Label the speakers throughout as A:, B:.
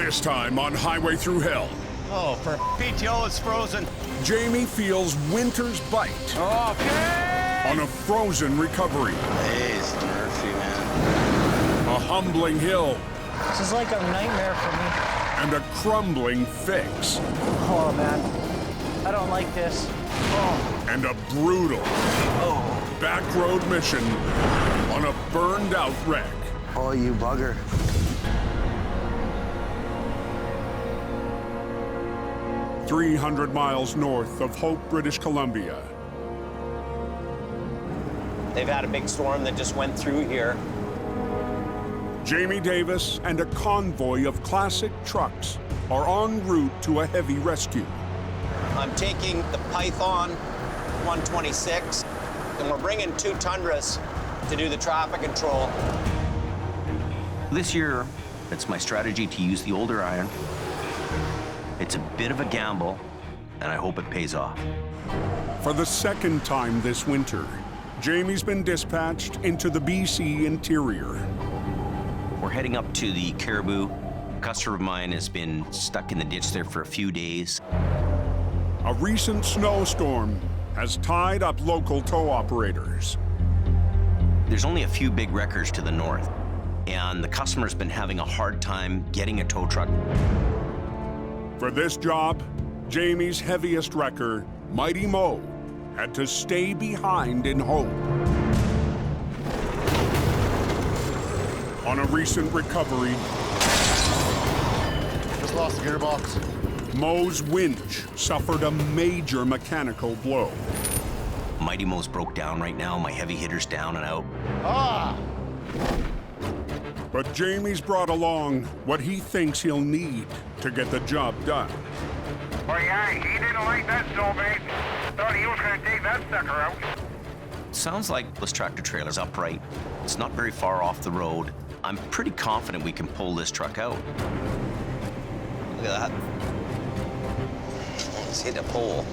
A: This time on Highway Thru Hell,
B: Oh, for PTO, it's frozen.
A: Jamie feels winter's bite
B: Okay!
A: on a frozen recovery.
B: Jeez, Murphy, man.
A: A humbling hill
C: This is like a nightmare for me.
A: and a crumbling fix.
C: Oh, man. I don't like this. Oh.
A: And a brutal back road mission on a burned out wreck.
D: Oh, you bugger.
A: "300 miles north of Hope, British Columbia.
E: They've had a big storm that just went through here.
A: Jamie Davis and a convoy of classic trucks are en route to a heavy rescue.
E: I'm taking the Python 126, and we're bringing 2 Tundras to do the traffic control.
F: This year, it's my strategy to use the older iron. It's a bit of a gamble, and I hope it pays off.
A: For the second time this winter, Jamie's been dispatched into the BC interior.
F: We're heading up to the Caribou. A customer of mine has been stuck in the ditch there for a few days.
A: A recent snowstorm has tied up local tow operators.
F: There's only a few big wreckers to the north, and the customer's been having a hard time getting a tow truck.
A: For this job, Jamie's heaviest wrecker, Mighty Mo, had to stay behind in Hope. On a recent recovery,
D: Just lost the gearbox.
A: Mo's winch suffered a major mechanical blow.
F: Mighty Mo's broke down right now. My heavy hitter's down and out.
D: Ah!
A: But Jamie's brought along what he thinks he'll need to get the job done.
G: Oh yeah, he didn't like that salvage. Thought he was gonna take that sucker out.
F: Sounds like this tractor trailer's upright. It's not very far off the road. I'm pretty confident we can pull this truck out.
E: Look at that. Let's hit a pole.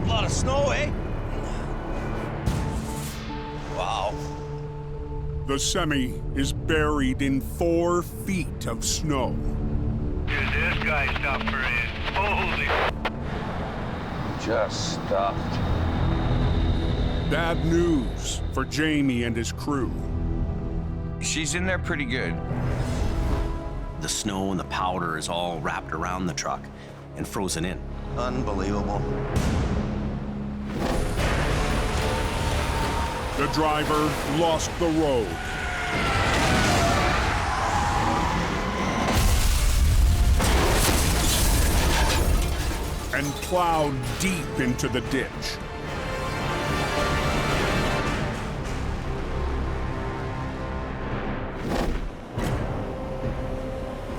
E: A lot of snow, eh? Wow.
A: The semi is buried in 4 feet of snow.
G: Is this guy stuffed for his? Holy.
H: Just stuffed.
A: Bad news for Jamie and his crew.
H: She's in there pretty good.
F: The snow and the powder is all wrapped around the truck and frozen in.
B: Unbelievable.
A: The driver lost the road. And plowed deep into the ditch.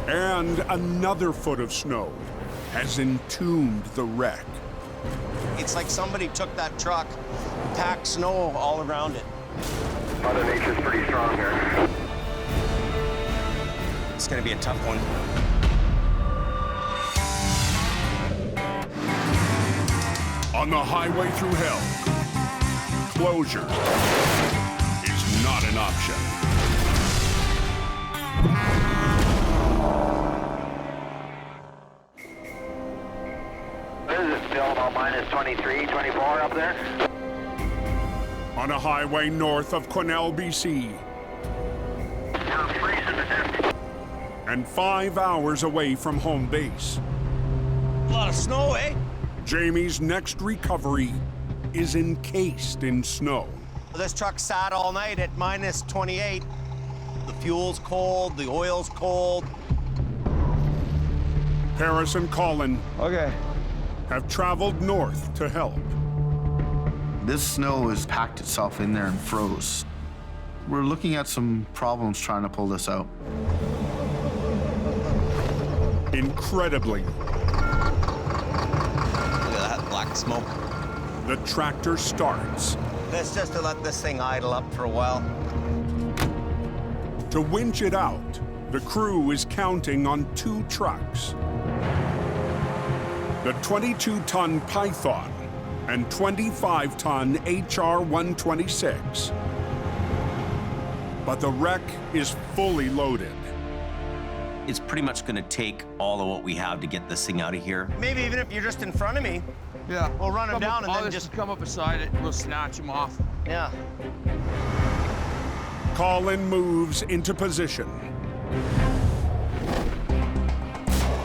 A: And another foot of snow has entombed the wreck.
E: It's like somebody took that truck, packed snow all around it.
G: Mother Nature's pretty strong here.
E: It's gonna be a tough one.
A: On the Highway Thru Hell, closure is not an option.
G: This is still about minus 23, 24 up there.
A: On a highway north of Quesnel, BC,
G: We're freezing to death.
A: and 5 hours away from home base,
E: A lot of snow, eh?
A: Jamie's next recovery is encased in snow.
E: This truck sat all night at minus 28. The fuel's cold, the oil's cold.
A: Paris and Colin
D: Okay.
A: have traveled north to help.
I: This snow has packed itself in there and froze. We're looking at some problems trying to pull this out.
A: Incredibly,
E: Look at that black smoke.
A: the tractor starts.
E: That's just to let this thing idle up for a while.
A: To winch it out, the crew is counting on 2 trucks. The 22-ton Python and 25-ton HR-126. But the wreck is fully loaded.
F: It's pretty much gonna take all of what we have to get this thing out of here.
E: Maybe even if you're just in front of me,
H: Yeah.
E: we'll run him down and
H: I'll
E: then just...
H: come up beside it. We'll snatch him off.
E: Yeah.
A: Colin moves into position.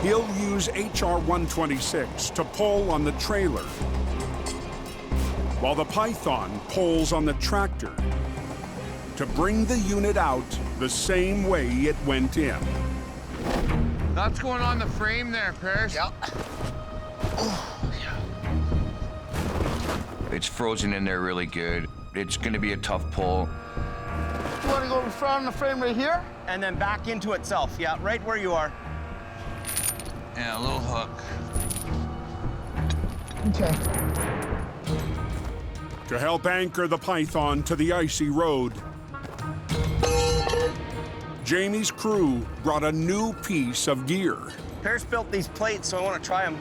A: He'll use HR-126 to pull on the trailer, while the Python pulls on the tractor to bring the unit out the same way it went in.
H: That's going on the frame there, Paris.
D: Yep.
H: It's frozen in there really good. It's gonna be a tough pull.
D: You want to go in front of the frame right here?
E: And then back into itself. Yeah, right where you are.
H: And a little hook.
D: Okay.
A: To help anchor the Python to the icy road, Jamie's crew brought a new piece of gear.
E: Paris built these plates, so I want to try them.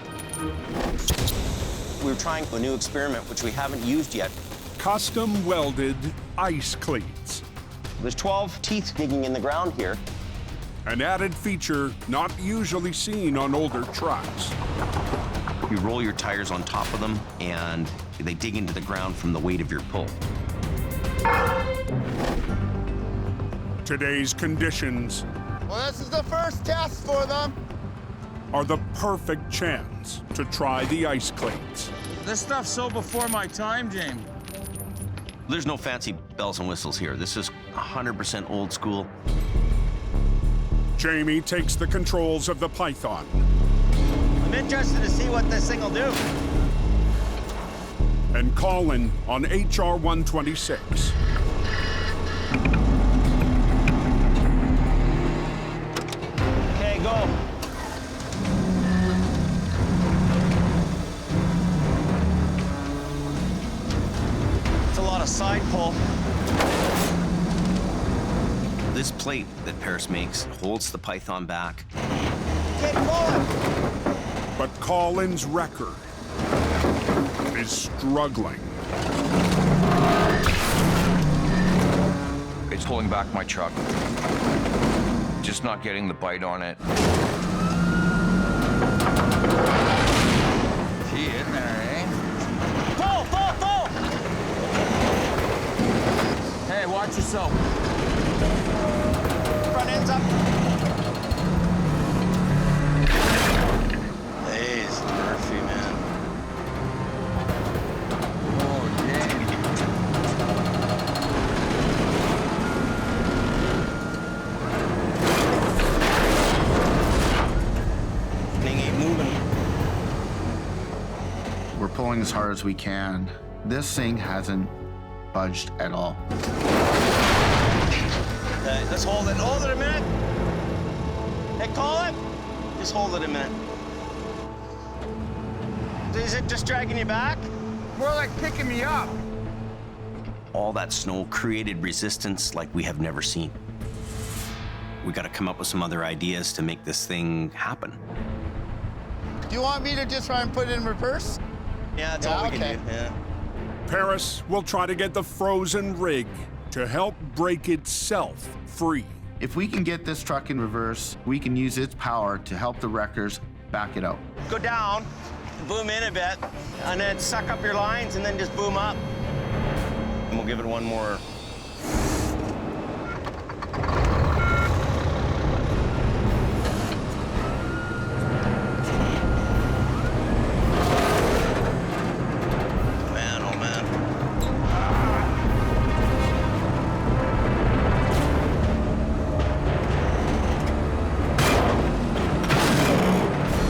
E: We were trying a new experiment, which we haven't used yet.
A: Custom welded ice cleats.
E: There's 12 teeth digging in the ground here.
A: An added feature not usually seen on older trucks.
F: You roll your tires on top of them, and they dig into the ground from the weight of your pull.
A: Today's conditions
D: Well, this is the first test for them.
A: are the perfect chance to try the ice cleats.
H: This stuff's so before my time, James.
F: There's no fancy bells and whistles here. This is 100% old school.
A: Jamie takes the controls of the Python.
E: I'm interested to see what this thing will do.
A: And Colin on HR-126.
E: Okay, go. It's a lot of side pull.
F: This plate that Paris makes holds the Python back.
E: Get pulling.
A: But Colin's wrecker is struggling.
H: It's pulling back my truck. Just not getting the bite on it. She in there, eh?
E: Pull, pull, pull.
H: Hey, watch yourself.
E: Front end's up. He's Murphy, man.
H: Oh, dang.
E: Thing ain't moving.
I: We're pulling as hard as we can. This thing hasn't budged at all.
E: Let's hold it. Hold it a minute. Hey, Colin. Just hold it a minute. Is it just dragging you back?
H: More like picking me up.
F: All that snow created resistance like we have never seen. We got to come up with some other ideas to make this thing happen.
D: Do you want me to just try and put it in reverse?
E: Yeah, that's all we
D: okay.
E: can do. Yeah.
A: Paris will try to get the frozen rig to help break itself free.
I: If we can get this truck in reverse, we can use its power to help the wreckers back it out.
E: Go down, boom in a bit, and then suck up your lines, and then just boom up. And we'll give it one more. Man, oh man.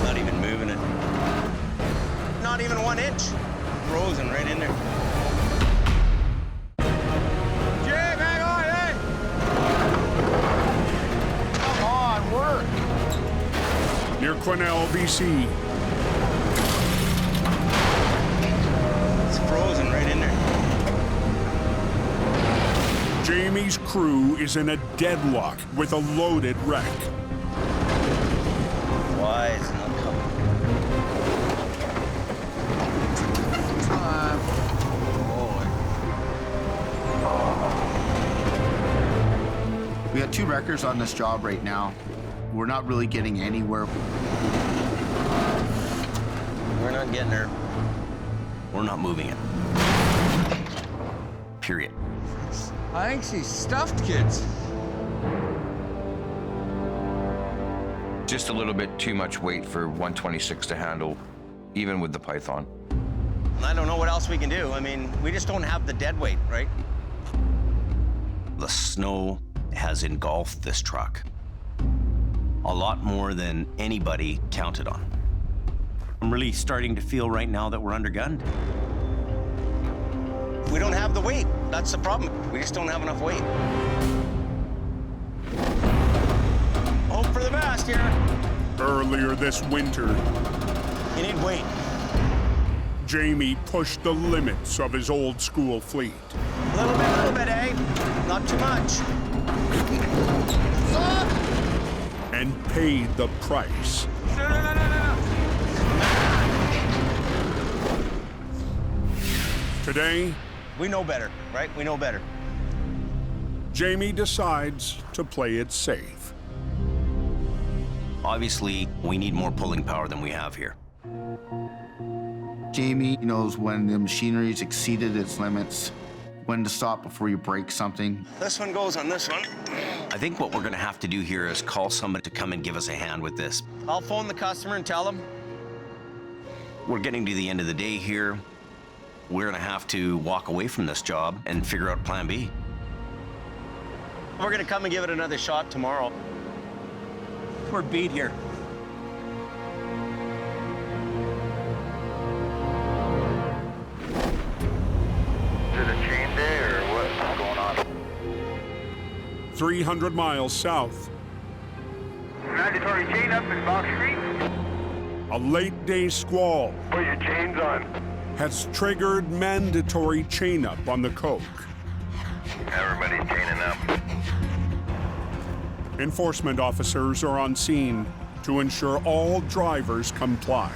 E: Not even moving it. Not even 1 inch. Frozen right in there.
H: Jim, hang on, hey!
D: Come on, work.
A: Near Quesnel, BC,
E: It's frozen right in there.
A: Jamie's crew is in a deadlock with a loaded wreck.
E: Why is it not coming?
I: got 2 wreckers on this job right now. We're not really getting anywhere.
F: We're not getting her. We're not moving it. Period.
H: I think she's stuffed, kids. Just a little bit too much weight for 126 to handle, even with the Python.
E: I don't know what else we can do. I mean, we just don't have the dead weight, right?
F: The snow has engulfed this truck. A lot more than anybody counted on. I'm really starting to feel right now that we're undergunned.
E: We don't have the weight. That's the problem. We just don't have enough weight. Hope for the best here.
A: Earlier this winter,
E: You need weight.
A: Jamie pushed the limits of his old school fleet.
E: A little bit, eh? Not too much.
A: And paid the price. Today,
E: We know better, right? We know better.
A: Jamie decides to play it safe.
F: Obviously, we need more pulling power than we have here.
I: Jamie knows when the machinery's exceeded its limits, when to stop before you break something.
E: This one goes on this one.
F: I think what we're gonna have to do here is call somebody to come and give us a hand with this.
E: I'll phone the customer and tell them.
F: We're getting to the end of the day here. We're gonna have to walk away from this job and figure out plan B.
E: We're gonna come and give it another shot tomorrow. We're beat here.
G: Is it a chain day or what's going on?
A: 300 miles south,
G: Mandatory chain up in Box Street.
A: a late-day squall
G: Put your chains on.
A: has triggered mandatory chain-up on the coke.
G: Everybody's chaining up.
A: Enforcement officers are on scene to ensure all drivers comply.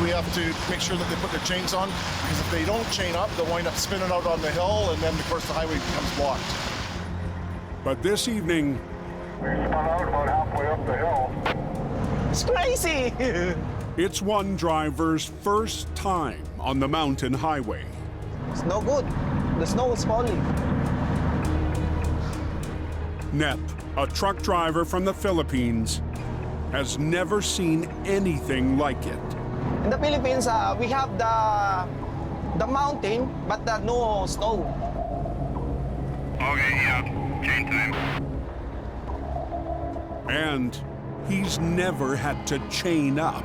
J: We have to make sure that they put their chains on, because if they don't chain up, they'll wind up spinning out on the hill, and then, of course, the highway becomes blocked.
A: But this evening,
G: We spun out about halfway up the hill.
C: It's crazy.
A: it's one driver's first time on the mountain highway.
C: It's no good. The snow is falling.
A: Nep, a truck driver from the Philippines, has never seen anything like it.
C: In the Philippines, we have the mountain, but no snow.
G: Okay, yeah. Chain time.
A: And he's never had to chain up.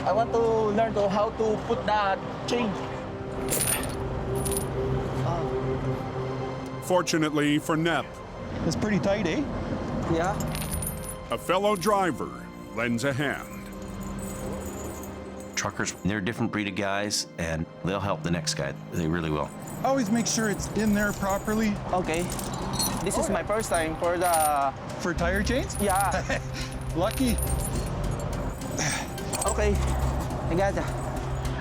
C: I want to learn how to put the chain.
A: Fortunately for Nep,
C: It's pretty tight, eh? Yeah.
A: a fellow driver lends a hand.
F: Truckers, they're a different breed of guys, and they'll help the next guy. They really will.
J: Always make sure it's in there properly.
C: Okay. This is my first time for the...
J: For tire chains?
C: Yeah.
J: Lucky.
C: Okay. I got it.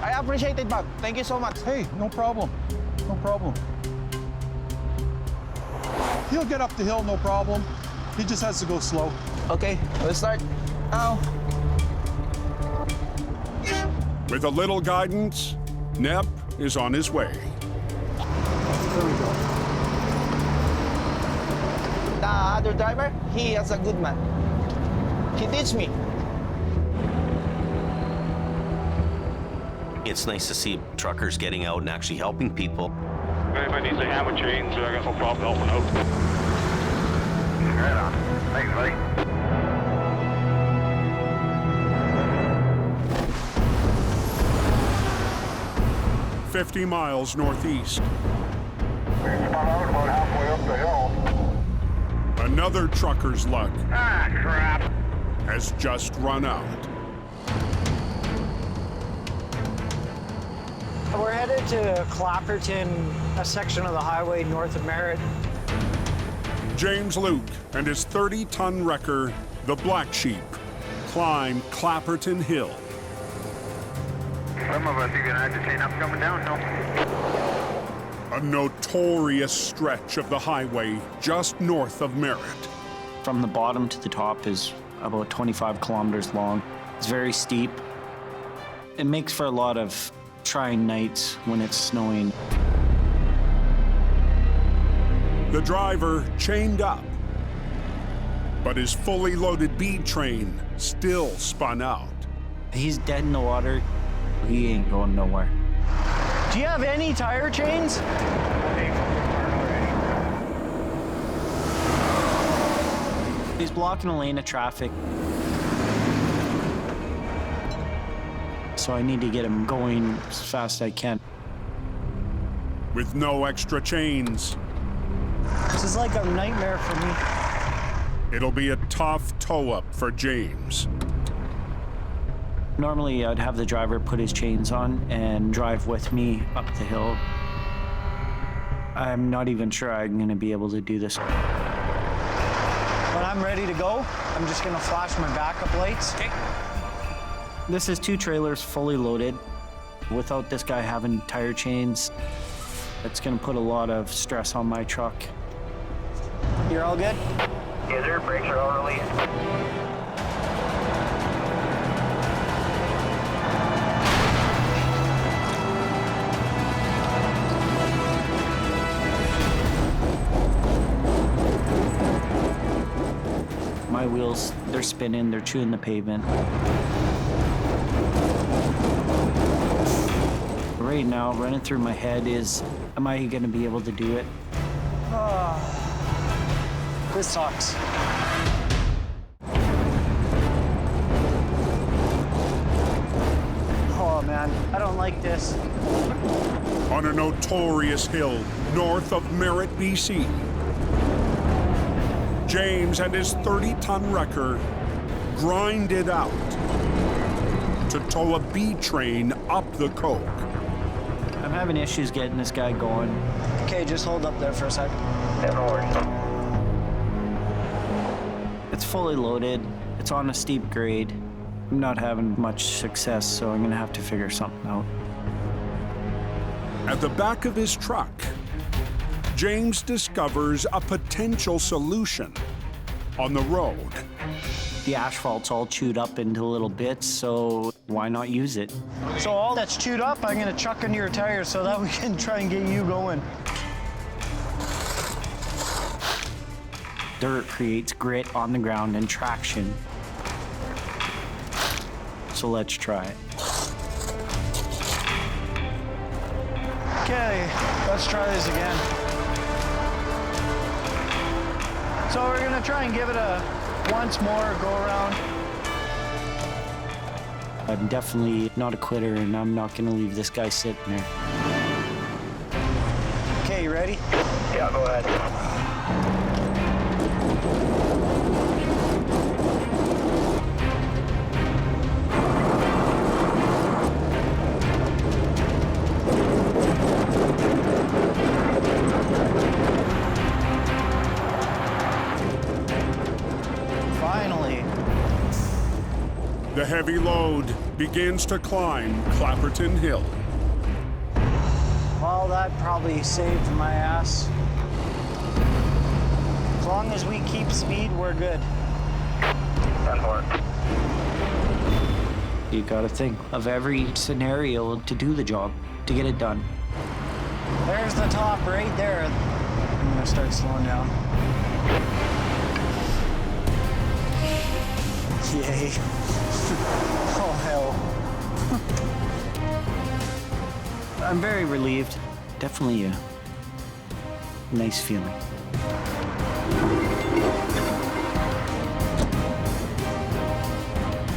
C: I appreciate it, Bob. Thank you so much.
J: Hey, no problem. No problem. He'll get up the hill, no problem. He just has to go slow.
C: Okay, let's start now.
A: With a little guidance, Nep is on his way.
C: Here we go. The other driver, he is a good man. He teach me.
F: It's nice to see truckers getting out and actually helping people.
G: If anybody needs a hand with chains, I got no problem helping out. Right on. Thanks, buddy.
A: "50 miles northeast,
G: We spun out about halfway up the hill.
A: another trucker's luck
G: Ah, crap.
A: has just run out.
K: We're headed to Clapperton, a section of the highway north of Merritt.
A: James Luke and his 30-ton wrecker, the Black Sheep, climb Clapperton Hill.
G: Some of us are gonna have to chain up coming down, no?
A: A notorious stretch of the highway just north of Merritt.
K: From the bottom to the top is about 25 kilometers long. It's very steep. It makes for a lot of trying nights when it's snowing.
A: The driver chained up, but his fully loaded B train still spun out.
K: He's dead in the water. He ain't going nowhere.
C: Do you have any tire chains?
K: He's blocking a lane of traffic. So I need to get him going as fast as I can.
A: With no extra chains,
K: This is like a nightmare for me.
A: it'll be a tough tow-up for James.
K: Normally, I'd have the driver put his chains on and drive with me up the hill. I'm not even sure I'm gonna be able to do this.
C: When I'm ready to go, I'm just gonna flash my backup lights. Okay.
K: This is 2 trailers fully loaded. Without this guy having tire chains, it's gonna put a lot of stress on my truck.
C: You're all good?
G: Yes, sir. Brakes are all released.
K: My wheels, they're spinning, they're chewing the pavement. Right now, running through my head is, am I gonna be able to do it?
C: This sucks. Oh man, I don't like this.
A: On a notorious hill north of Merritt, BC, James and his 30-ton wrecker grind it out to tow a B train up the coke.
K: I'm having issues getting this guy going.
C: Okay, just hold up there for a sec.
K: It's fully loaded, it's on a steep grade. I'm not having much success, so I'm gonna have to figure something out.
A: At the back of his truck, James discovers a potential solution on the road.
K: The asphalt's all chewed up into little bits, so why not use it?
C: So all that's chewed up, I'm gonna chuck into your tires so that we can try and get you going.
K: Dirt creates grit on the ground and traction. So let's try it.
C: Okay, let's try this again. So we're gonna try and give it a once more go around.
K: I'm definitely not a quitter, and I'm not gonna leave this guy sitting there.
C: Okay, you ready?
G: Yeah, go ahead.
C: Finally.
A: The heavy load begins to climb Clapperton Hill.
C: Well, that probably saved my ass. As long as we keep speed, we're good.
K: You gotta think of every scenario to do the job, to get it done.
C: There's the top right there. I'm gonna start slowing down. Yay. Oh, hell.
K: I'm very relieved. Definitely a nice feeling.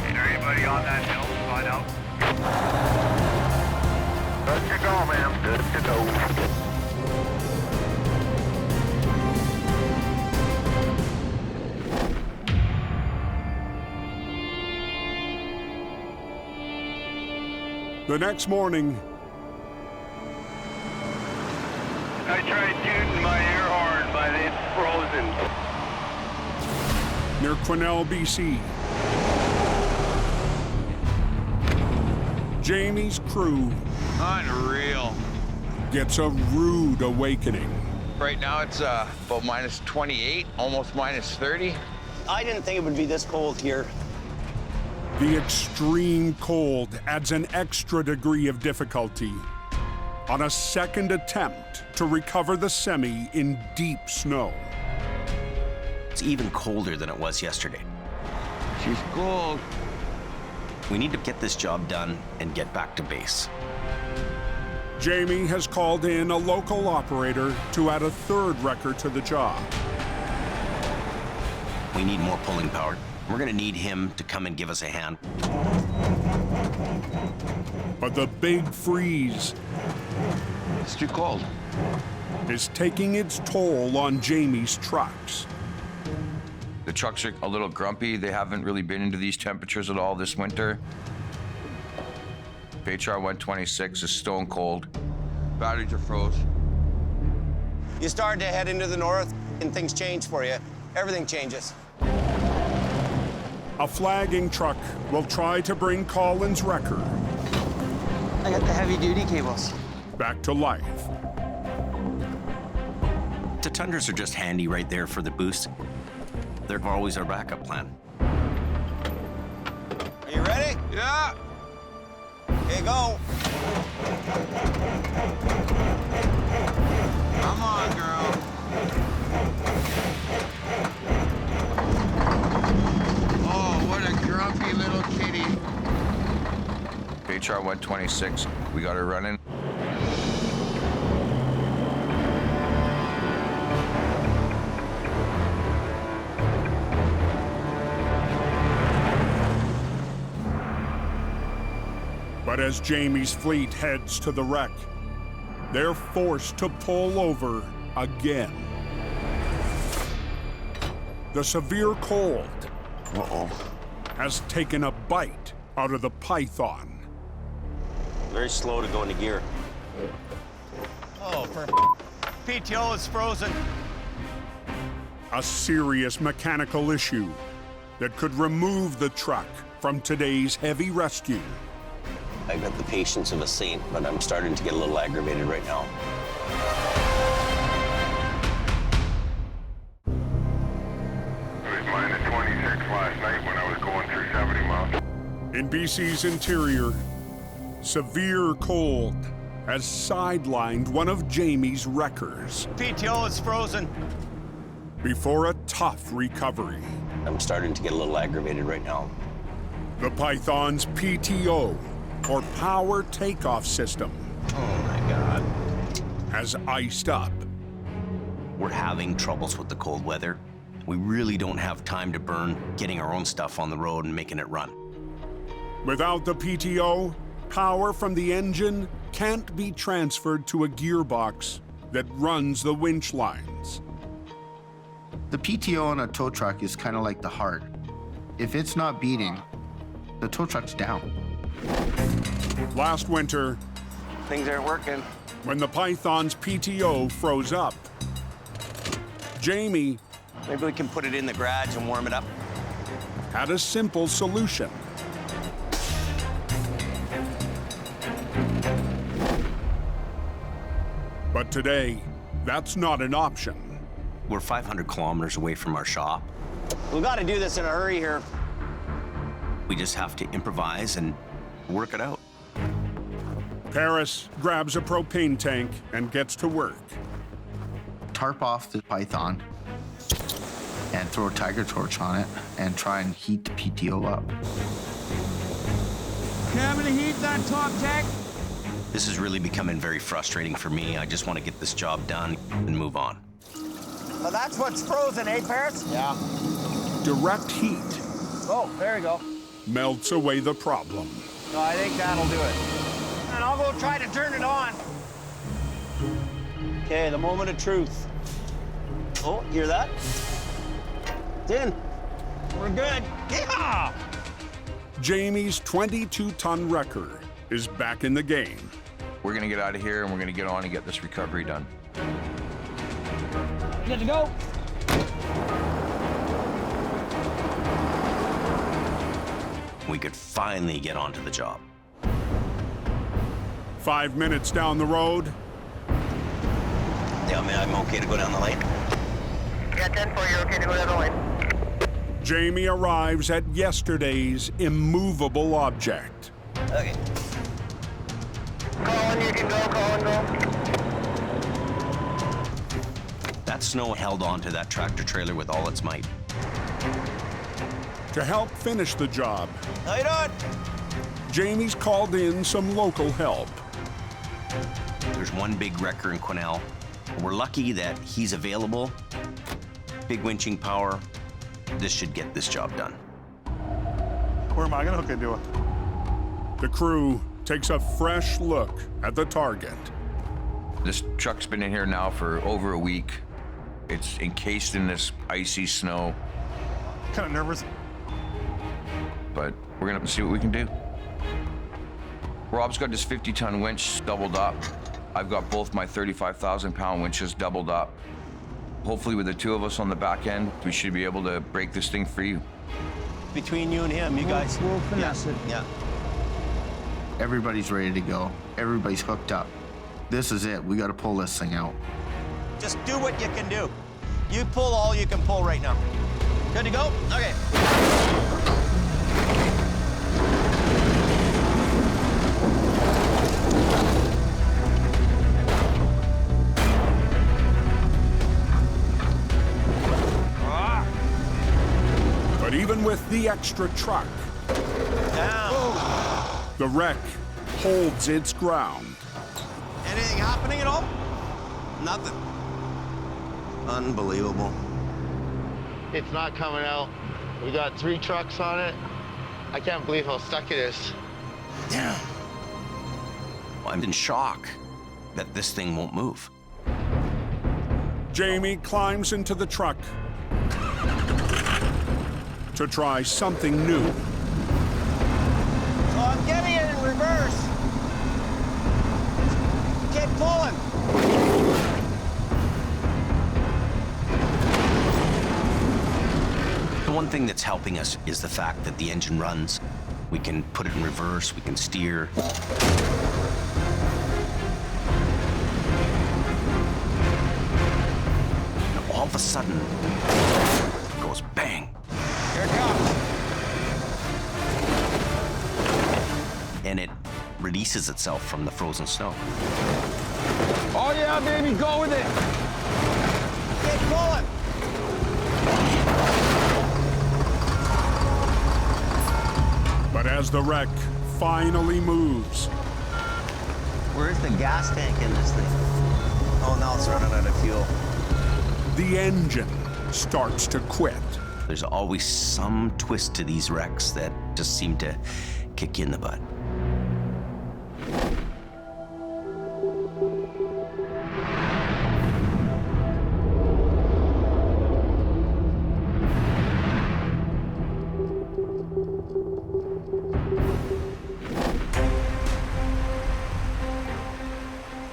G: Is there anybody on that hill? Find out. Good to go, ma'am. Good to go.
A: The next morning,
G: I tried tooting my air horn, but it's frozen.
A: near Quesnel, BC, Jamie's crew
H: Unreal.
A: gets a rude awakening.
H: Right now it's about minus 28, almost minus 30.
E: I didn't think it would be this cold here.
A: The extreme cold adds an extra degree of difficulty on a second attempt to recover the semi in deep snow.
F: It's even colder than it was yesterday.
H: She's cold.
F: We need to get this job done and get back to base.
A: Jamie has called in a local operator to add a third wrecker to the job.
F: We need more pulling power. We're gonna need him to come and give us a hand.
A: But the big freeze
H: It's too cold.
A: is taking its toll on Jamie's trucks.
H: The trucks are a little grumpy. They haven't really been into these temperatures at all this winter. HR-126 is stone cold. Batteries are froze.
E: You start to head into the north and things change for you. Everything changes.
A: A flagging truck will try to bring Colin's wrecker
C: I got the heavy-duty cables.
A: back to life.
F: The tundras are just handy right there for the boost. They're always our backup plan.
E: Are you ready?
H: Yeah.
E: Okay, go.
H: Come on, girl. Oh, what a grumpy little kitty. HR-126, we got her running.
A: But as Jamie's fleet heads to the wreck, they're forced to pull over again. The severe cold has taken a bite out of the Python.
E: Very slow to go into gear.
B: Oh, for PTO is frozen.
A: A serious mechanical issue that could remove the truck from today's heavy rescue.
E: I've got the patience of a saint, but I'm starting to get a little aggravated right now.
G: It was minus 26 last night when I was going through 70 miles.
A: In BC's interior, severe cold has sidelined one of Jamie's wreckers
B: PTO is frozen.
A: before a tough recovery.
E: I'm starting to get a little aggravated right now.
A: The Python's PTO, or power takeoff system,
E: Oh my God.
A: has iced up.
F: We're having troubles with the cold weather. We really don't have time to burn getting our own stuff on the road and making it run.
A: Without the PTO, power from the engine can't be transferred to a gearbox that runs the winch lines.
I: The PTO on a tow truck is kind of like the heart. If it's not beating, the tow truck's down.
A: Last winter,
E: Things aren't working.
A: when the Python's PTO froze up, Jamie
E: Maybe we can put it in the garage and warm it up.
A: had a simple solution. But today, that's not an option.
F: We're 500 kilometers away from our shop.
E: We've got to do this in a hurry here.
F: We just have to improvise and work it out.
A: Paris grabs a propane tank and gets to work.
I: Tarp off the Python and throw a tiger torch on it and try and heat the PTO up.
B: Having to heat that top deck?
F: This is really becoming very frustrating for me. I just want to get this job done and move on.
B: Well, that's what's frozen, eh, Paris?
C: Yeah.
A: Direct heat
C: Oh, there we go.
A: melts away the problem.
B: No, I think that'll do it. And I'll go try to turn it on.
E: Okay, the moment of truth. Oh, hear that? It's in. We're good. Yeah!
A: Jamie's 22-ton wrecker is back in the game.
H: We're gonna get out of here and we're gonna get on and get this recovery done.
C: Good to go.
F: We could finally get onto the job.
A: 5 minutes down the road,
F: tell me I'm okay to go down the lane?
G: Yeah, 10-4, you're okay to go down the lane.
A: Jamie arrives at yesterday's immovable object.
F: Okay.
G: Colin, you can go, Colin, go.
F: That snow held onto that tractor trailer with all its might.
A: To help finish the job,
E: How you doing?
A: Jamie's called in some local help.
F: There's one big wrecker in Quesnel. We're lucky that he's available. Big winching power. This should get this job done.
J: Where am I gonna hook into it?
A: The crew takes a fresh look at the target.
H: This truck's been in here now for over a week. It's encased in this icy snow,
J: Kind of nervous.
H: but we're gonna see what we can do. Rob's got his 50-ton winch doubled up. I've got both my 35,000-pound winches doubled up. Hopefully with the two of us on the back end, we should be able to break this thing free.
E: Between you and him, you guys.
C: We'll finesse it.
E: Yeah.
I: Everybody's ready to go. Everybody's hooked up. This is it. We got to pull this thing out.
E: Just do what you can do. You pull all you can pull right now. Good to go? Okay.
A: But even with the extra truck,
E: Down.
A: the wreck holds its ground.
E: Anything happening at all? Nothing. Unbelievable.
D: It's not coming out. We got 3 trucks on it. I can't believe how stuck it is.
E: Damn.
F: I'm in shock that this thing won't move.
A: Jamie climbs into the truck to try something new.
E: So I'm getting it in reverse. Keep pulling.
F: The one thing that's helping us is the fact that the engine runs. We can put it in reverse, we can steer. And all of a sudden, it goes bang.
E: Here it comes.
F: And it releases itself from the frozen snow.
B: Oh yeah, baby, go with it.
E: Keep pulling.
A: But as the wreck finally moves,
E: Where's the gas tank in this thing? Oh, now it's running out of fuel.
A: the engine starts to quit.
F: There's always some twist to these wrecks that just seem to kick you in the butt.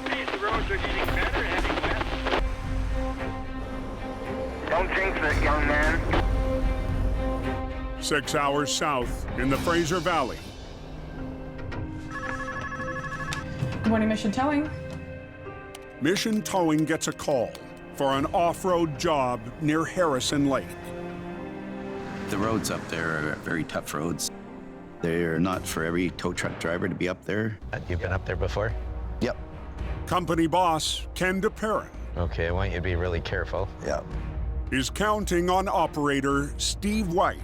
G: The roads are getting better, heading west. Don't jinx it, young man.
A: 6 hours south in the Fraser Valley,
L: Good morning, Mission Towing.
A: Mission Towing gets a call for an off-road job near Harrison Lake.
M: The roads up there are very tough roads. They're not for every tow truck driver to be up there.
N: You've been up there before?
M: Yep.
A: Company boss Ken DePerrin
N: Okay, I want you to be really careful.
M: Yep.
A: is counting on operator Steve White.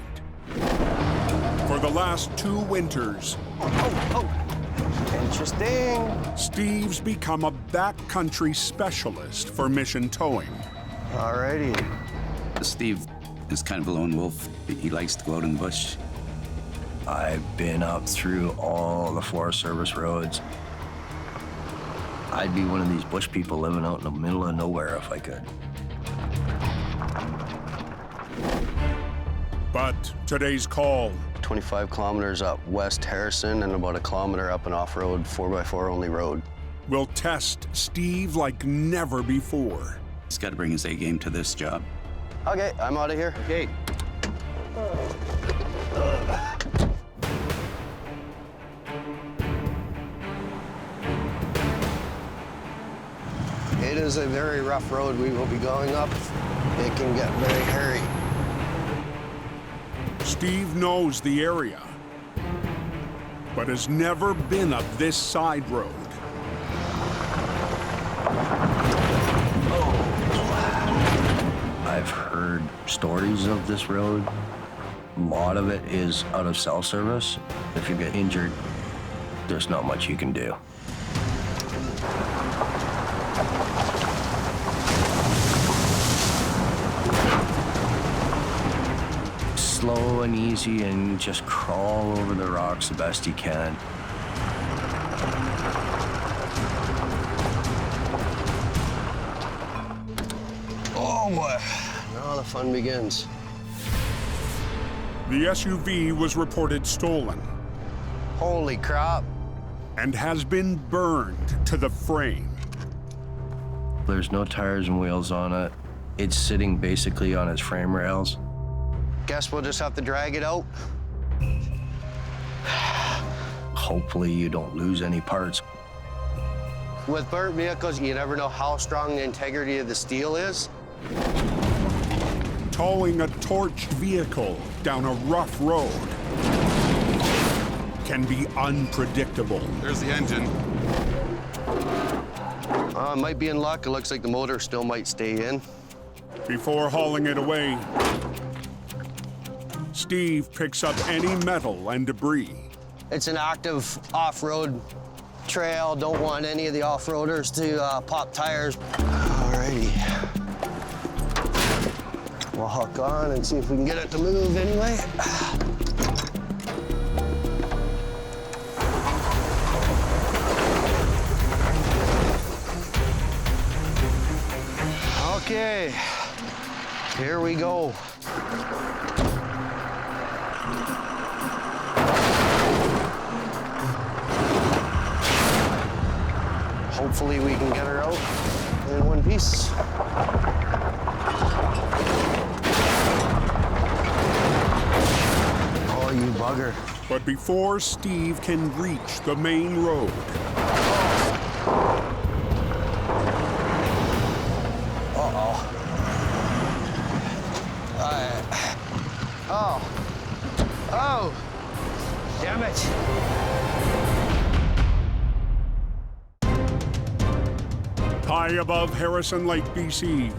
A: For the last 2 winters,
C: Interesting.
A: Steve's become a backcountry specialist for Mission Towing.
C: Alrighty.
M: Steve is kind of a lone wolf. He likes to go out in the bush.
N: I've been up through all the Forest Service roads. I'd be one of these bush people living out in the middle of nowhere if I could.
A: But today's call
O: 25 kilometers up West Harrison and about a kilometer up an off-road 4x4 only road.
A: will test Steve like never before.
M: He's got to bring his A game to this job.
O: Okay, I'm out of here.
M: Okay.
O: It is a very rough road we will be going up. It can get very hairy.
A: Steve knows the area, but has never been up this side road.
N: I've heard stories of this road. A lot of it is out of cell service. If you get injured, there's not much you can do. Slow and easy and just crawl over the rocks the best you can.
O: Oh boy, now the fun begins.
A: The SUV was reported stolen.
O: Holy crap.
A: And has been burned to the frame.
N: There's no tires and wheels on it. It's sitting basically on its frame rails.
O: Guess we'll just have to drag it out.
N: Hopefully you don't lose any parts.
O: With burnt vehicles, you never know how strong the integrity of the steel is.
A: Towing a torched vehicle down a rough road can be unpredictable.
P: There's the engine.
O: Might be in luck. It looks like the motor still might stay in.
A: Before hauling it away, Steve picks up any metal and debris.
O: It's an active off-road trail. Don't want any of the off-roaders to pop tires. Alrighty. We'll hook on and see if we can get it to move anyway. Okay, here we go. Hopefully we can get her out in one piece. Oh, you bugger.
A: But before Steve can reach the main road,
O: Oh, damn it.
A: high above Harrison Lake, BC,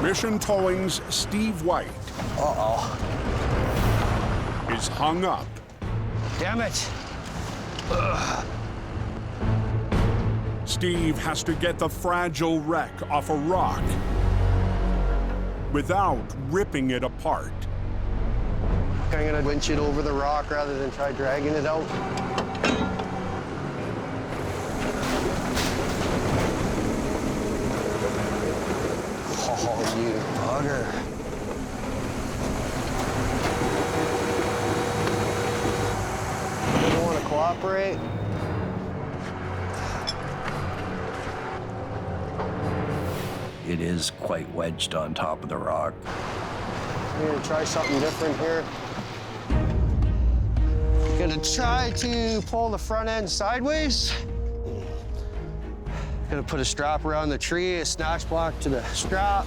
A: Mission Towing's Steve White is hung up.
O: Damn it.
A: Ugh. Steve has to get the fragile wreck off a rock without ripping it apart.
O: I'm gonna winch it over the rock rather than try dragging it out. Oh, you bugger. You don't want to cooperate?
N: It is quite wedged on top of the rock.
O: I'm gonna try something different here. Gonna try to pull the front end sideways. Gonna put a strap around the tree, a snatch block to the strap.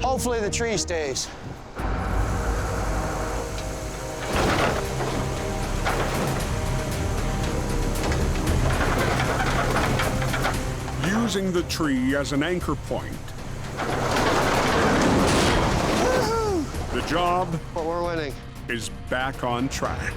O: Hopefully the tree stays.
A: Using the tree as an anchor point. The job
O: but we're winning.
A: Is back on track.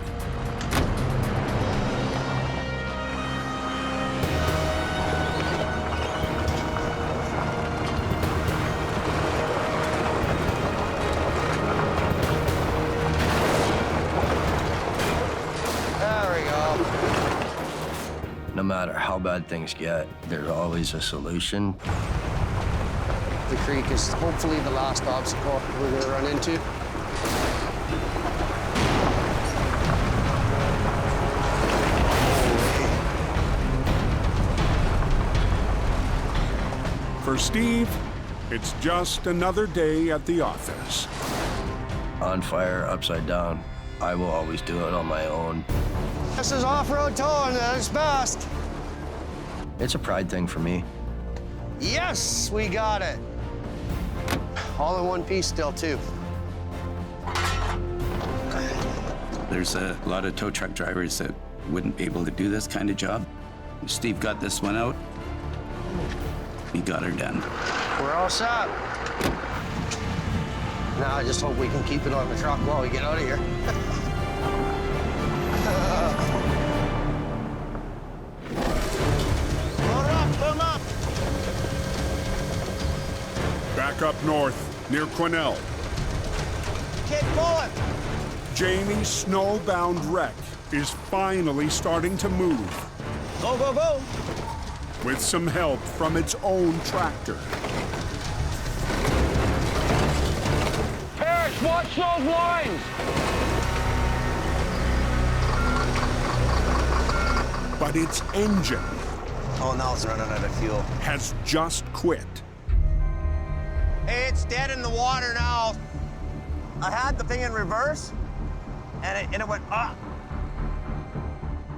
O: There we go.
N: No matter how bad things get, there's always a solution.
O: The creek is hopefully the last obstacle we're gonna run into.
A: For Steve, It's just another day at the office.
N: On fire, upside down. I will always do it on my own.
O: This is off-road towing at its best.
N: It's a pride thing for me.
O: Yes, we got it. All in one piece still, too.
M: There's a lot of tow truck drivers that wouldn't be able to do this kind of job. Steve got this one out. He got her done.
O: We're all set. Now I just hope we can keep it on the truck while we get out of here. Load them up.
A: Back up north, near Quesnel.
O: Kid, pull it.
A: Jamie's snowbound wreck is finally starting to move.
O: Go, go, go.
A: With some help from its own tractor.
G: Parrish, watch those lines!
A: But its engine...
E: Oh, now it's running out of fuel.
A: ...has just quit.
E: Hey, it's dead in the water now. I had the thing in reverse, and it went up.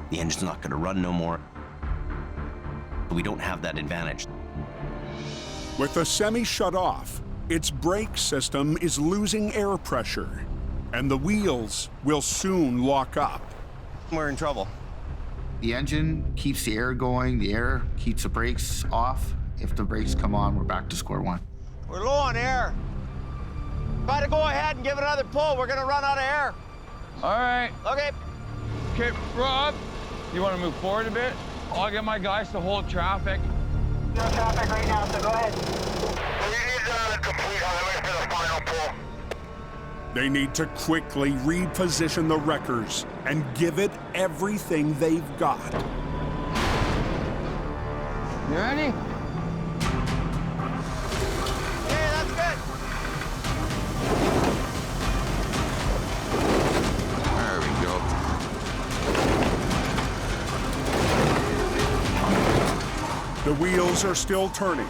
F: The engine's not gonna run no more. But we don't have that advantage.
A: With the semi shut off, its brake system is losing air pressure, and the wheels will soon lock up.
E: We're in trouble.
I: The engine keeps the air going, the air keeps the brakes off. If the brakes come on, we're back to square one.
E: We're low on air. Try to go ahead and give it another pull. We're gonna run out of air.
B: All right.
E: Okay.
B: Okay, Rob, you want to move forward a bit? I'll get my guys to hold traffic.
G: No traffic right now, so go ahead. We need to complete highway for the final pull.
A: They need to quickly reposition the wreckers and give it everything they've got.
B: You ready?
E: Okay, that's good.
H: There we go.
A: The wheels are still turning.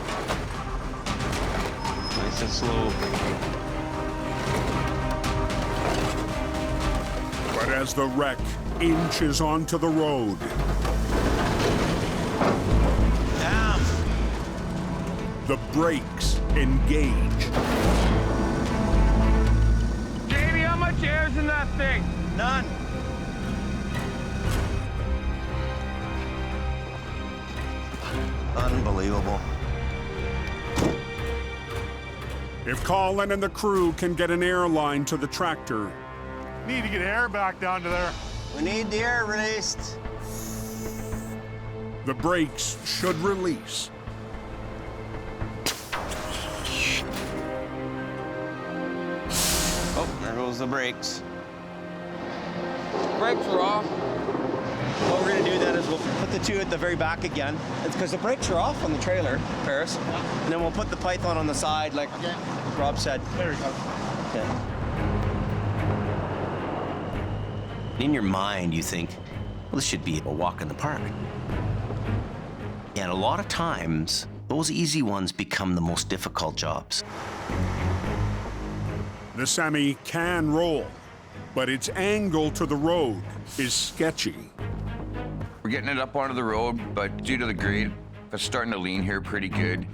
B: Nice and slow.
A: But as the wreck inches onto the road,
E: Damn.
A: the brakes engage.
B: Jamie, how much air's in that thing?
E: None. Unbelievable.
A: If Colin and the crew can get an airline to the tractor,
J: Need to get air back down to there.
E: We need the air released.
A: the brakes should release.
E: Oh, there goes the brakes.
B: Brakes are off.
E: What we're gonna do then is we'll put the two at the very back again. It's because the brakes are off on the trailer, Paris. And then we'll put the Python on the side, like Rob said.
J: There we go.
E: Okay.
F: In your mind, you think, well, this should be a walk in the park. And a lot of times, those easy ones become the most difficult jobs.
A: The semi can roll, but its angle to the road is sketchy.
H: We're getting it up onto the road, but due to the grade, it's starting to lean here pretty good.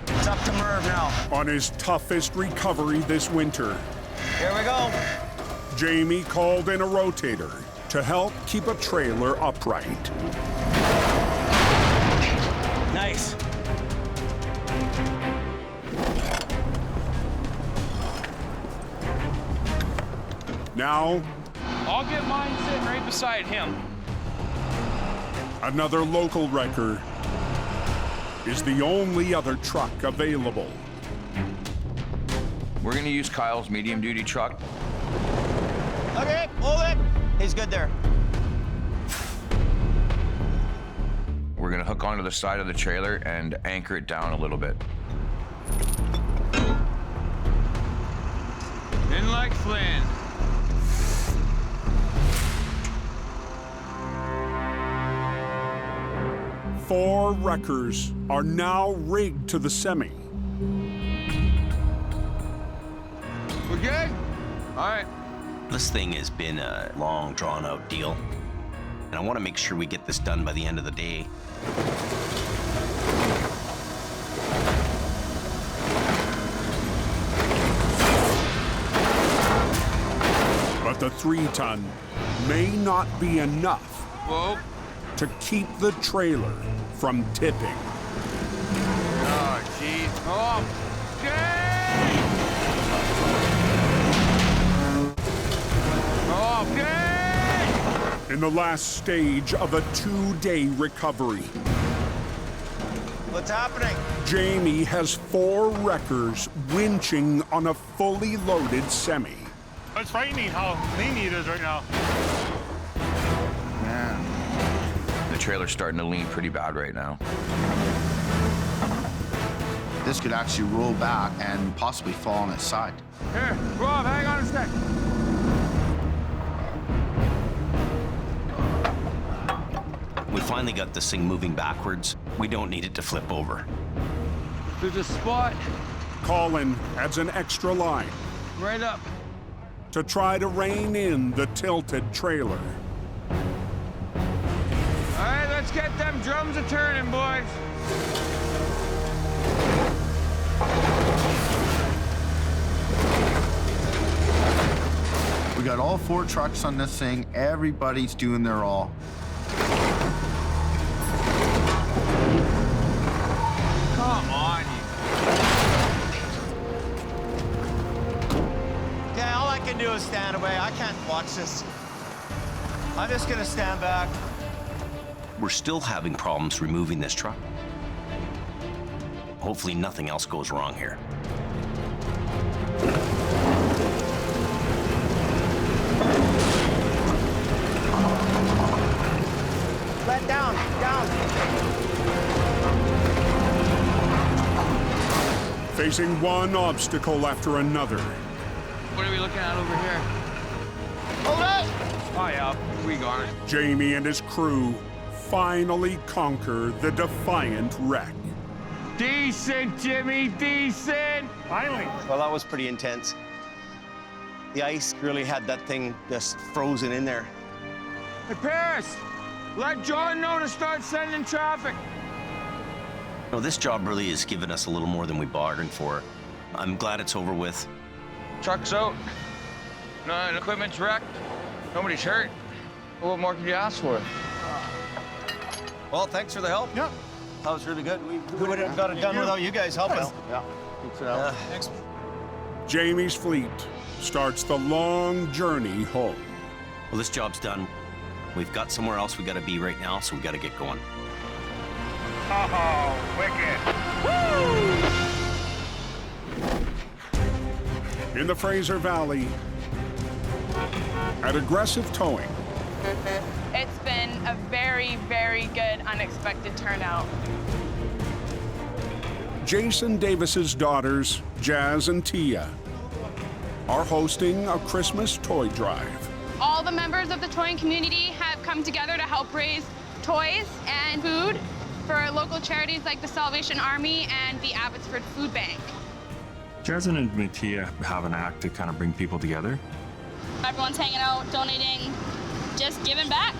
E: It's up to Merv now.
A: On his toughest recovery this winter,
E: Here we go.
A: Jamie called in a rotator to help keep a trailer upright.
E: Nice.
A: Now,
B: I'll get mine sitting right beside him.
A: another local wrecker is the only other truck available.
H: We're gonna use Kyle's medium-duty truck.
E: Okay, hold it. He's good there.
H: We're gonna hook onto the side of the trailer and anchor it down a little bit.
B: In like Flynn.
A: Four wreckers are now rigged to the semi.
B: We're good? All right.
F: This thing has been a long, drawn-out deal, and I want to make sure we get this done by the end of the day.
A: But the 3-ton may not be enough to keep the trailer from tipping.
B: Oh, jeez. Oh, okay!
A: In the last stage of a 2-day recovery,
E: What's happening?
A: Jamie has 4 wreckers winching on a fully loaded semi.
J: It's frightening how lean it is right now.
H: Man. The trailer's starting to lean pretty bad right now.
I: This could actually roll back and possibly fall on its side.
B: Here, Rob, hang on a sec.
F: We finally got this thing moving backwards. We don't need it to flip over.
B: There's a spot.
A: Colin adds an extra line
B: Right up.
A: to try to rein in the tilted trailer.
B: All right, let's get them drums a-turning, boys.
I: We got all 4 trucks on this thing. Everybody's doing their all.
B: Come on,
E: Okay, all I can do is stand away. I can't watch this. I'm just gonna stand back.
F: We're still having problems removing this truck. Hopefully nothing else goes wrong here.
E: Let down, down.
A: Facing one obstacle after another,
B: What are we looking at over here?
E: Hold it!
B: Oh, yeah, we got it.
A: Jamie and his crew finally conquer the defiant wreck.
B: Decent, Jimmy, decent.
J: Finally.
E: Well, that was pretty intense. The ice really had that thing just frozen in there.
B: Hey, Paris, let John know to start sending traffic.
F: No, this job really has given us a little more than we bargained for. I'm glad it's over with.
B: Truck's out. No, equipment's wrecked. Nobody's hurt. What more could you ask for?
E: Well, thanks for the help.
J: Yeah.
E: That was really good. We would have got it done without you guys helping.
I: Yeah.
E: Thanks.
A: Jamie's fleet starts the long journey home.
F: Well, this job's done. We've got somewhere else we gotta be right now, so we gotta get going.
G: Oh, wicked.
A: In the Fraser Valley, at Aggressive Towing,
P: It's been a very, very good unexpected turnout.
A: Jason Davis's daughters, Jazz and Tia, are hosting a Christmas toy drive.
P: All the members of the towing community have come together to help raise toys and food for local charities like the Salvation Army and the Abbotsford Food Bank.
Q: Jasmine and Mattia have an act to kind of bring people together.
R: Everyone's hanging out, donating, just giving back.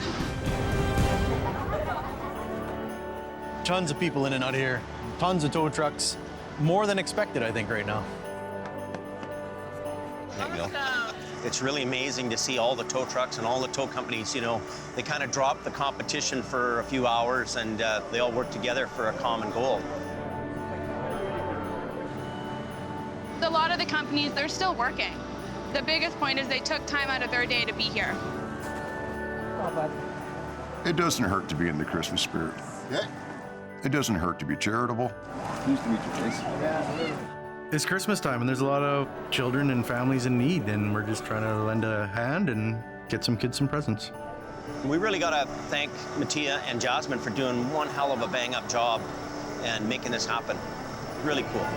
S: Tons of people in and out of here. Tons of tow trucks. More than expected, I think, right now.
E: There you go. It's really amazing to see all the tow trucks and all the tow companies, you know, they kind of drop the competition for a few hours and they all work together for a common goal.
P: A lot of the companies, they're still working. The biggest point is they took time out of their day to be here.
T: It doesn't hurt to be in the Christmas spirit. It doesn't hurt to be charitable.
S: Nice to meet you, Jason. It's Christmas time, and there's a lot of children and families in need, and we're just trying to lend a hand and get some kids some presents.
E: We really got to thank Mattia and Jasmine for doing one hell of a bang-up job and making this happen. Really cool.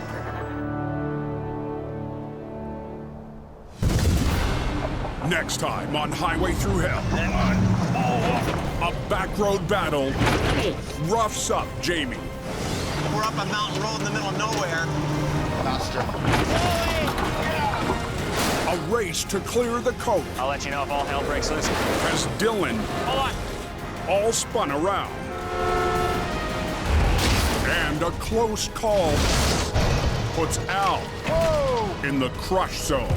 A: Next time on Highway Thru Hell, a backroad battle roughs up Jamie.
E: We're up a mountain road in the middle of nowhere.
I: Faster.
A: A race to clear the coat.
U: I'll let you know if all hell breaks loose.
A: As Dylan
U: Hold on.
A: all spun around. And a close call puts Al in the crush zone.